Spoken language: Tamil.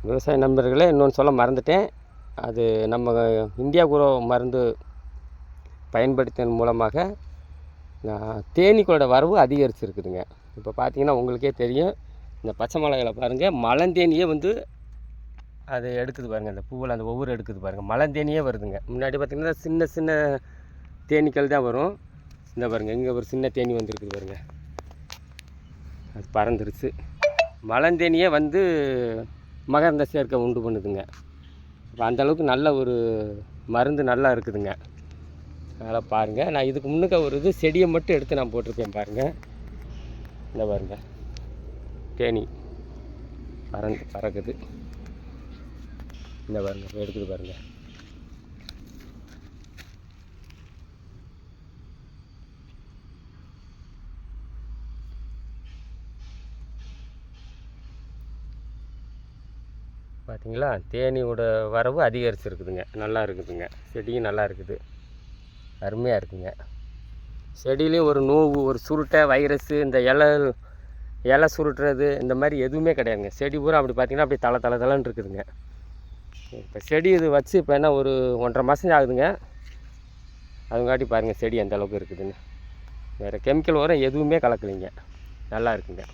விவசாய நண்பர்களே, இன்னொன்று சொல்ல மறந்துட்டேன். அது நம்ம இந்தியா குரோ மருந்து பயன்படுத்தின் மூலமாக தேனீக்களோட வரவு அதிகரிச்சிருக்குதுங்க. இப்போ பார்த்தீங்கன்னா உங்களுக்கே தெரியும், இந்த பச்சை மிளகாயில பாருங்கள், மலந்தேனியே வந்து அது எடுக்குது பாருங்கள். அந்த பூவில் அந்த ஒவ்வொரு எடுக்குது பாருங்கள், மலந்தேனியே வருதுங்க. முன்னாடி பார்த்திங்கன்னா சின்ன சின்ன தேனீக்கள் தான் வரும். இந்த பாருங்கள், இங்கே ஒரு சின்ன தேனி வந்துருக்குது பாருங்கள், அது பறந்துருச்சு. மலந்தேனியே வந்து மகரந்த சேர்க்கை உண்டு பண்ணுதுங்க. இப்போ அந்தளவுக்கு நல்ல ஒரு மருந்து நல்லா இருக்குதுங்க. அதனால் பாருங்கள், நான் இதுக்கு முன்னுக்க ஒரு இது செடியை மட்டும் எடுத்து நான் போட்டிருக்கேன் பாருங்கள். இந்த பாருங்கள், தேனி பறக்குது. இந்த பாருங்கள், எடுக்குது பாருங்கள். பார்த்தீங்களா, தேனியோட வரவு அதிகரிச்சிருக்குதுங்க. நல்லா இருக்குதுங்க, செடியும் நல்லா இருக்குது, அருமையாக இருக்குதுங்க. செடியிலையும் ஒரு நோவு, ஒரு சுருட்டை, வைரஸு, இந்த இலை சுருட்டுறது இந்த மாதிரி எதுவுமே கிடையாதுங்க. செடி பூரா அப்படி பார்த்திங்கன்னா அப்படி தலை இருக்குதுங்க. இப்போ செடி இது வச்சு இப்போ என்ன ஒரு 1.5 மாதம் ஆகுதுங்க. அதுங்காட்டி பாருங்கள் செடி எந்த அளவுக்கு இருக்குதுன்னு. வேறு கெமிக்கல் உரம் எதுவுமே கலக்கலைங்க, நல்லா இருக்குங்க.